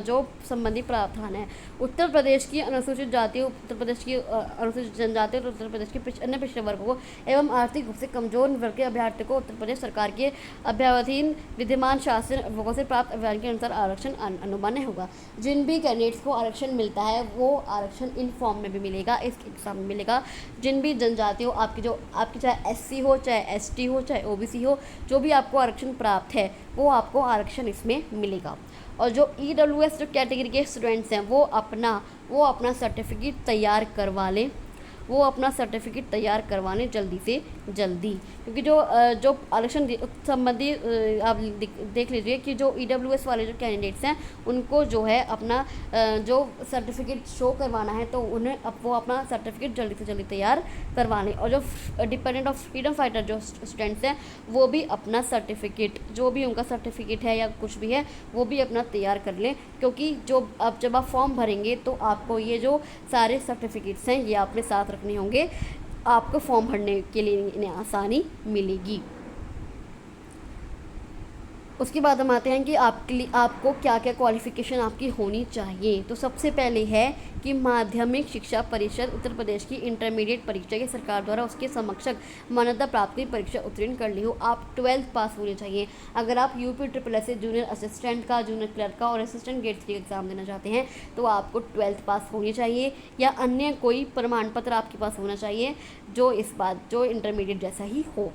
जो संबंधी प्रावधान है। उत्तर प्रदेश की अनुसूचित जाति, उत्तर प्रदेश की अनुसूचित जनजाति और उत्तर प्रदेश के अन्य पिछड़े वर्गों को एवं आर्थिक रूप से कमजोर वर्ग के अभ्यर्थी को उत्तर प्रदेश सरकार के अभ्यावधीन विद्यमान शासन विभागों से प्राप्त अभियान के अनुसार आरक्षण अनुमान्य होगा। जिन भी कैंडिडेट्स को आरक्षण मिलता है वो आरक्षण इन फॉर्म में भी मिलेगा, इस एग्जाम में मिलेगा। जिन भी जनजाति हो आपकी चाहे एससी हो, चाहे एसटी हो, चाहे ओबीसी हो, जो भी आपको आरक्षण प्राप्त है वो आपको आरक्षण इसमें मिलेगा। और जो ईडब्ल्यूएस जो कैटेगरी के स्टूडेंट्स हैं वो अपना सर्टिफिकेट तैयार करवा लें, जल्दी से जल्दी, क्योंकि जो आरक्षण संबंधी आप देख लीजिए कि जो ईडब्ल्यूएस वाले जो कैंडिडेट्स हैं उनको जो है अपना जो सर्टिफिकेट शो करवाना है, तो उन्हें वो अपना सर्टिफिकेट जल्दी से जल्दी तैयार करवा लें। और जो डिपेंडेंट ऑफ फ्रीडम फाइटर जो स्टूडेंट्स हैं वो भी अपना सर्टिफिकेट, जो भी उनका सर्टिफिकेट है या कुछ भी है वो भी अपना तैयार कर लें, क्योंकि जब आप फॉर्म भरेंगे तो आपको ये जो सारे सर्टिफिकेट्स हैं ये अपने साथ रखने होंगे, आपको फॉर्म भरने के लिए इन्हें आसानी मिलेगी। उसके बाद हम आते हैं कि आपको क्या क्या क्वालिफ़िकेशन आपकी होनी चाहिए। तो सबसे पहले है कि माध्यमिक शिक्षा परिषद उत्तर प्रदेश की इंटरमीडिएट परीक्षा के सरकार द्वारा उसके समकक्ष मान्यता प्राप्त की परीक्षा उत्तीर्ण कर ली हो। आप 12th पास होने चाहिए। अगर आप UPSSS से जूनियर असिस्टेंट का, जूनियर क्लर्क का और असिस्टेंट गेट 3 एग्ज़ाम देना चाहते हैं तो आपको 12th पास होनी चाहिए या अन्य कोई प्रमाण पत्र आपके पास होना चाहिए जो इंटरमीडिएट जैसा ही हो।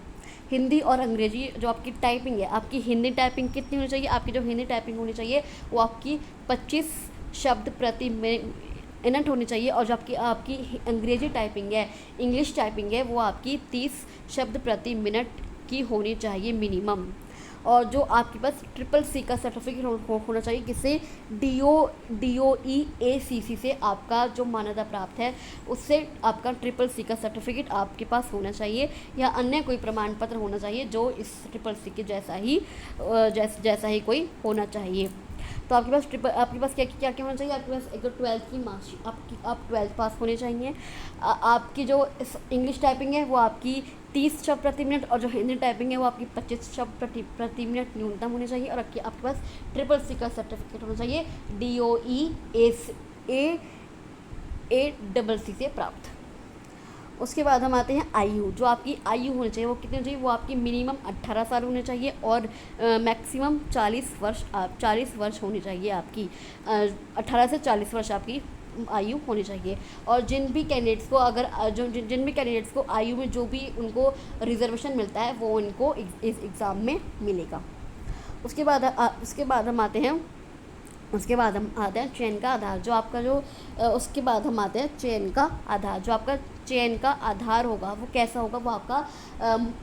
हिंदी और अंग्रेजी जो आपकी टाइपिंग है, आपकी हिंदी टाइपिंग कितनी होनी चाहिए? आपकी जो हिंदी टाइपिंग होनी चाहिए वो आपकी 25 शब्द प्रति मिनट होनी चाहिए। और जो आपकी अंग्रेजी टाइपिंग है, इंग्लिश टाइपिंग है, वो आपकी 30 शब्द प्रति मिनट की होनी चाहिए मिनिमम। और जो आपके पास CCC का सर्टिफिकेट होना चाहिए, किससे? DOE-ACC से आपका जो मान्यता प्राप्त है उससे आपका CCC का सर्टिफिकेट आपके पास होना चाहिए या अन्य कोई प्रमाण पत्र होना चाहिए जो इस CCC के जैसा ही कोई होना चाहिए। तो आपके पास क्या होना चाहिए? आपके पास एक तो 12th की मार्कशीट, आप 12th पास होने चाहिए। आपकी जो इंग्लिश टाइपिंग है वो आपकी 30 शब्द प्रति मिनट और जो हिंदी टाइपिंग है वो आपकी 25 शब्द प्रति मिनट न्यूनतम होनी चाहिए। और आपके पास CCC का सर्टिफिकेट होना चाहिए DOE-ACC से प्राप्त। उसके बाद हम आते हैं आयु। जो आपकी आयु होनी चाहिए वो कितनी चाहिए? वो आपकी मिनिमम 18 साल होनी चाहिए और मैक्सिमम 40 वर्ष होनी चाहिए। आपकी 18 से 40 वर्ष आपकी आयु होनी चाहिए। और जिन भी कैंडिडेट्स को आयु में जो भी उनको रिजर्वेशन मिलता है वो उनको इस एग्ज़ाम में मिलेगा। उसके बाद हम आते हैं चयन का आधार। जो आपका उसके बाद हम आते हैं चयन का आधार। जो आपका चयन का आधार होगा वो कैसा होगा? वो आपका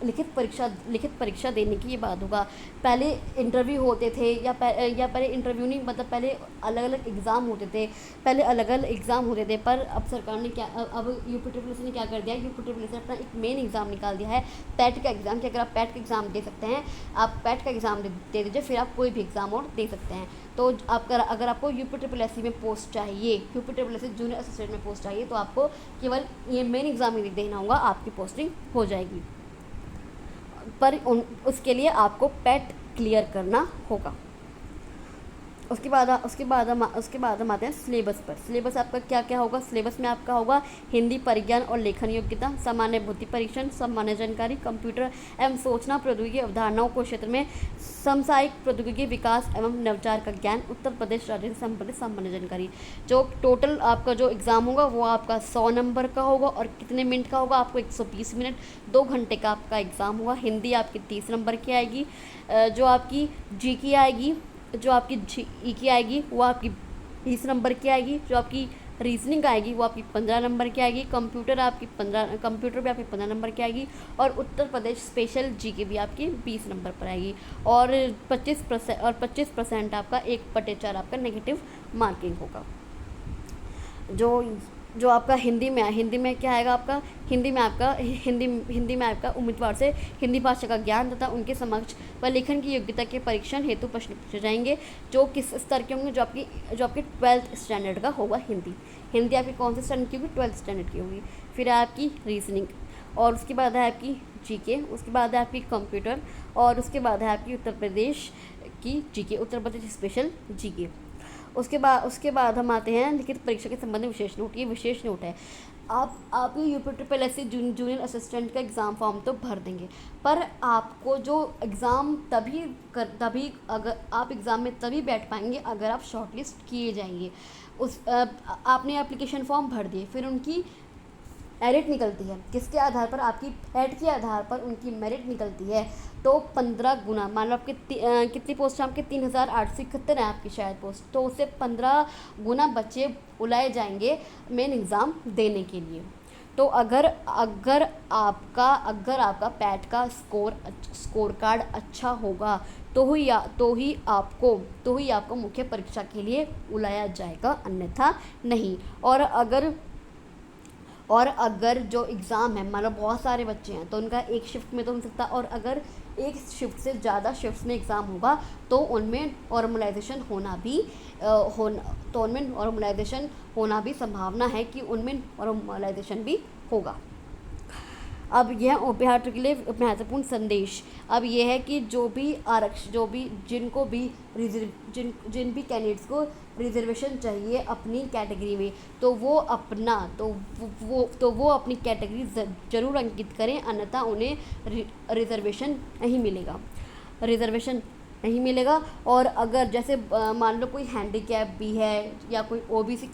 लिखित परीक्षा देने की ये बात होगा। पहले इंटरव्यू होते थे या पहले इंटरव्यू नहीं, मतलब पहले अलग अलग एग्ज़ाम होते थे। पर अब सरकार ने अब UPSSS ने क्या कर दिया? UPSSS ने अपना एक मेन एग्ज़ाम निकाल दिया है, पैट का एग्ज़ाम। कि अगर आप पैट का एग्ज़ाम दे सकते हैं, आप पैट का एग्ज़ाम दे दीजिए, फिर आप कोई भी एग्ज़ाम और दे सकते हैं। तो आपका अगर आपको UP SSSC में पोस्ट चाहिए, UP SSSC जूनियर असिस्टेंट में पोस्ट चाहिए, तो आपको केवल ये मेन एग्ज़ाम ही देना होगा, आपकी पोस्टिंग हो जाएगी। पर उसके लिए आपको पैट क्लियर करना होगा। उसके बाद हम आते हैं सिलेबस पर। सिलेबस आपका क्या क्या होगा? सिलेबस में आपका होगा हिंदी, परिज्ञान और लेखन योग्यता, सामान्य बुद्धि परीक्षण, सामान्य जानकारी, कंप्यूटर एवं सूचना प्रौद्योगिकी अवधारणाओं को क्षेत्र में, समसामयिक प्रौद्योगिकी विकास एवं नवाचार का ज्ञान, उत्तर प्रदेश राज्य से संबंधित सामान्य जानकारी। जो टोटल आपका जो एग्ज़ाम होगा वो आपका 100 नंबर का होगा। और कितने मिनट का होगा? आपको 120 मिनट, 2 घंटे का आपका एग्ज़ाम होगा। हिंदी आपकी 30 नंबर की आएगी। जो आपकी जी की आएगी, जो आपकी ई की आएगी वो आपकी 20 नंबर की आएगी। जो आपकी रीजनिंग आएगी वो आपकी 15 नंबर की आएगी। कंप्यूटर भी आपकी 15 नंबर की आएगी। और उत्तर प्रदेश स्पेशल जीके भी आपकी 20 नंबर पर आएगी। और 25% आपका 1/4 आपका नेगेटिव मार्किंग होगा। जो आपका हिंदी में क्या आएगा? आपका हिंदी में आपका उम्मीदवार से हिंदी भाषा का ज्ञान तथा उनके समक्ष व लेखन की योग्यता के परीक्षण हेतु प्रश्न पूछे जाएंगे, जो किस स्तर के होंगे? जो आपकी 12th स्टैंडर्ड का होगा। हिंदी आपकी कौन से स्टैंडर्ड की होगी? 12th स्टैंडर्ड की होगी। फिर आपकी रीजनिंग, और उसके बाद है आपकी जीके, उसके बाद है आपकी कंप्यूटर, और उसके बाद है आपकी उत्तर प्रदेश की GK, Uttar Pradesh special GK. उसके बाद हम आते हैं लिखित परीक्षा के संबंध में विशेष नोट। ये विशेष नोट है। आप ये UP SSSC जूनियर असिस्टेंट का एग्ज़ाम फॉर्म तो भर देंगे, पर आपको जो एग्ज़ाम तभी अगर आप एग्ज़ाम में तभी बैठ पाएंगे अगर आप शॉर्टलिस्ट किए जाएंगे। आपने एप्लीकेशन फॉर्म भर दिए, फिर उनकी मेरिट निकलती है। किसके आधार पर? आपकी पैट के आधार पर उनकी मेरिट निकलती है। तो 15 गुना, मान लो आपके कितनी पोस्ट है? आपके 3871 है आपकी शायद पोस्ट, तो उससे 15 गुना बच्चे बुलाए जाएंगे मेन एग्ज़ाम देने के लिए। तो अगर आपका पैट का स्कोर कार्ड अच्छा होगा तो ही आपको मुख्य परीक्षा के लिए बुलाया जाएगा, अन्यथा नहीं। और अगर जो एग्ज़ाम है, मान लो बहुत सारे बच्चे हैं तो उनका एक शिफ्ट में तो हो सकता है, और अगर एक शिफ्ट से ज़्यादा शिफ्ट्स में एग्ज़ाम होगा तो उनमें नॉर्मलाइजेशन होना भी संभावना है कि उनमें नॉर्मलाइजेशन भी होगा। अब यह अभ्यर्थियों के लिए महत्वपूर्ण संदेश अब यह है कि जिन भी कैंडिडेट्स को रिजर्वेशन चाहिए अपनी कैटेगरी में, तो वो अपनी कैटेगरी ज़रूर अंकित करें, अन्यथा उन्हें रिजर्वेशन नहीं मिलेगा। और अगर जैसे मान लो कोई हैंडीकैप भी है, या कोई ओबीसी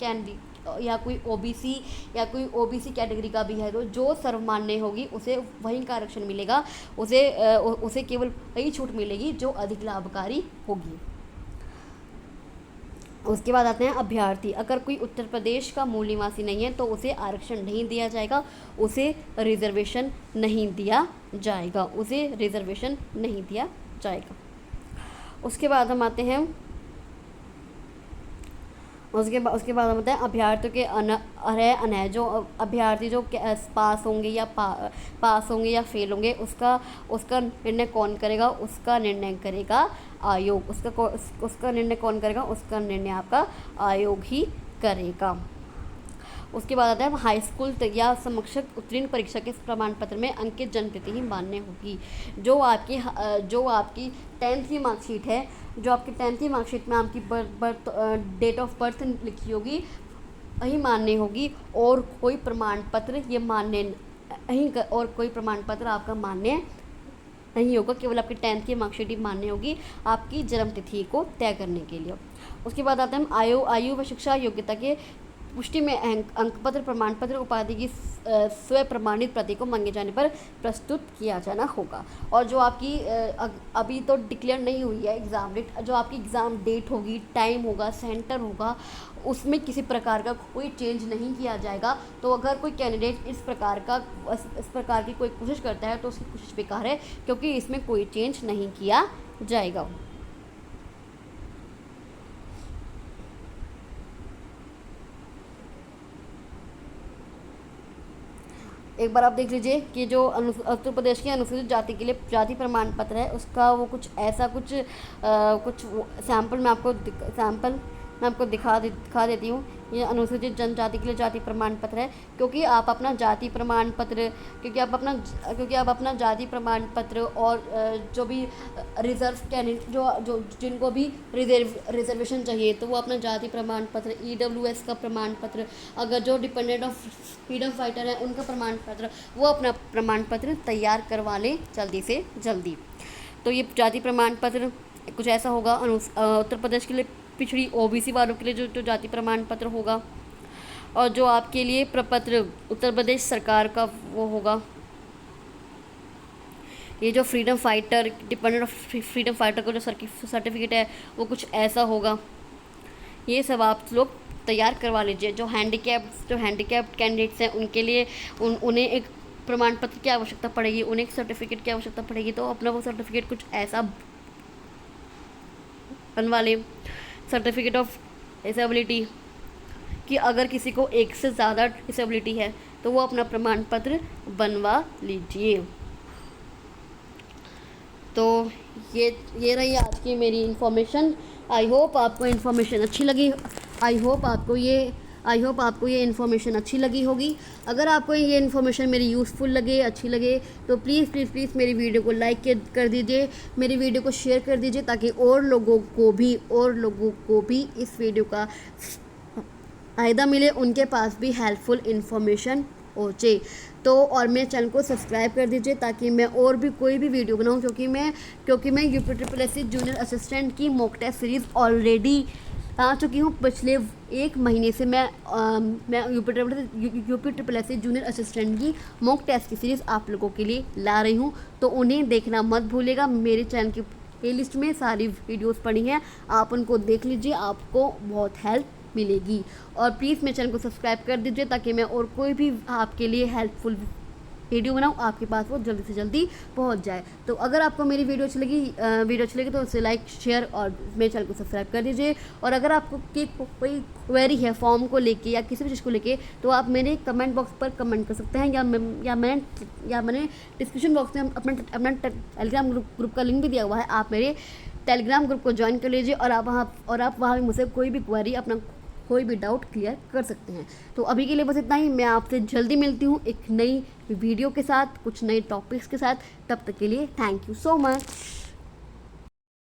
कैटेगरी का भी है, तो जो सर्वमान्य होगी उसे वही का आरक्षण मिलेगा, उसे केवल वही छूट मिलेगी जो अधिक लाभकारी होगी। उसके बाद आते हैं अभ्यर्थी। अगर कोई उत्तर प्रदेश का मूल निवासी नहीं है तो उसे आरक्षण नहीं दिया जाएगा, उसे रिजर्वेशन नहीं दिया जाएगा। उसके बाद हम आते हैं अभ्यर्थियों के जो अभ्यर्थी जो पास होंगे या फेल होंगे, उसका निर्णय कौन करेगा? उसका निर्णय करेगा आयोग। उसका निर्णय कौन करेगा? उसका निर्णय आपका आयोग ही करेगा। उसके बाद आता है हाई स्कूल या समकक्ष उत्तीर्ण परीक्षा के प्रमाण पत्र में अंकित जन्मतिथि ही मान्य होगी। जो आपकी 10th की मार्कशीट है, जो आपकी 10th की मार्कशीट में आपकी डेट ऑफ बर्थ लिखी होगी वही मान्य होगी, और कोई प्रमाण पत्र आपका मान्य नहीं होगा। केवल आपकी 10th की मार्कशीट ही मान्य होगी आपकी जन्मतिथि को तय करने के लिए। उसके बाद आते हैं आयु व शिक्षा योग्यता के पुष्टि में अंकपत्र, प्रमाण पत्र, उपाधि की स्व प्रमाणित प्रति को मांगे जाने पर प्रस्तुत किया जाना होगा। और जो आपकी अभी तो डिक्लेयर नहीं हुई है एग्ज़ाम डेट, जो आपकी एग्ज़ाम डेट होगी, टाइम होगा, सेंटर होगा, उसमें किसी प्रकार का कोई चेंज नहीं किया जाएगा। तो अगर कोई कैंडिडेट इस प्रकार की कोई कोशिश करता है तो उसकी कोशिश बेकार है, क्योंकि इसमें कोई चेंज नहीं किया जाएगा। एक बार आप देख लीजिए कि जो उत्तर प्रदेश की अनुसूचित जाति के लिए जाति प्रमाण पत्र है उसका वो कुछ ऐसा कुछ सैम्पल मैं आपको दिखा देती हूँ। ये अनुसूचित जनजाति के लिए जाति प्रमाण पत्र है, क्योंकि आप अपना जाति प्रमाण पत्र क्योंकि आप अपना जाति प्रमाण पत्र और जो भी रिजर्व कैंडिडेट जो जिनको भी रिजर्वेशन चाहिए तो वो अपना जाति प्रमाण पत्र, EWS का प्रमाण पत्र, अगर जो डिपेंडेंट ऑफ फ्रीडम फाइटर है उनका प्रमाण पत्र, वो अपना प्रमाण पत्र तैयार करवा लें जल्दी से जल्दी। तो ये जाति प्रमाण पत्र कुछ ऐसा होगा उत्तर प्रदेश के लिए पिछड़ी OBC वालों के लिए जो जाति प्रमाण पत्र होगा, और जो आपके लिए प्रपत्र उत्तर प्रदेश सरकार का वो होगा, ये जो freedom fighter dependent of freedom fighter का जो सर्टिफिकेट है वो कुछ ऐसा होगा। ये सब आप लोग तैयार करवा लीजिए। जो हैंडीकैप्ड कैंडिडेट्स हैं उनके लिए उन्हें एक प्रमाण पत्र की आवश्यकता पड़ेगी, उन्हें एक सर्टिफिकेट की आवश्यकता पड़ेगी, तो अपना वो सर्टिफिकेट कुछ ऐसा बनवा लें, सर्टिफिकेट ऑफ डिसेबिलिटी, कि अगर किसी को एक से ज़्यादा डिसेबिलिटी है तो वो अपना प्रमाण पत्र बनवा लीजिए। तो ये रही आज की मेरी इन्फॉर्मेशन। आई होप आपको इन्फॉर्मेशन अच्छी लगी। आई होप आपको ये इन्फॉर्मेशन अच्छी लगी होगी। अगर आपको ये इन्फॉर्मेशन मेरी यूज़फुल लगे, अच्छी लगे, तो प्लीज़ मेरी वीडियो को लाइक कर दीजिए, मेरी वीडियो को शेयर कर दीजिए, ताकि और लोगों को भी इस वीडियो का फ़ायदा मिले, उनके पास भी हेल्पफुल इन्फॉर्मेशन पहुँचे। तो और मेरे चैनल को सब्सक्राइब कर दीजिए ताकि मैं और भी कोई भी वीडियो बनाऊँ, क्योंकि मैं UPSSC जूनियर असिस्टेंट की मॉक टेस्ट सीरीज़ ऑलरेडी आ चुकी हूँ। पिछले 1 महीने से मैं UPSSC जूनियर असिस्टेंट की मॉक टेस्ट की सीरीज़ आप लोगों के लिए ला रही हूँ, तो उन्हें देखना मत भूलिएगा। मेरे चैनल की प्लेलिस्ट में सारी वीडियोस पड़ी हैं, आप उनको देख लीजिए, आपको बहुत हेल्प मिलेगी। और प्लीज़ मेरे चैनल को सब्सक्राइब कर दीजिए ताकि मैं और कोई भी आपके लिए हेल्पफुल वीडियो बनाऊँ, आपके पास वो जल्दी से जल्दी पहुंच जाए। तो अगर आपको मेरी वीडियो अच्छी लगी तो उसे लाइक, शेयर और मेरे चैनल को सब्सक्राइब कर दीजिए। और अगर आपको कोई क्वेरी है फॉर्म को लेके या किसी भी चीज़ को लेके, तो आप मेरे कमेंट बॉक्स पर कमेंट कर सकते हैं, या मैंने डिस्क्रिप्शन बॉक्स में अपना टेलीग्राम ग्रुप का लिंक भी दिया हुआ है। आप मेरे टेलीग्राम ग्रुप को ज्वाइन कर लीजिए और आप वहाँ मुझसे कोई भी क्वेरी, अपना कोई भी डाउट क्लियर कर सकते हैं। तो अभी के लिए बस इतना ही। मैं आपसे जल्दी मिलती हूँ एक नई वीडियो के साथ, कुछ नए टॉपिक्स के साथ। तब तक के लिए थैंक यू सो मच।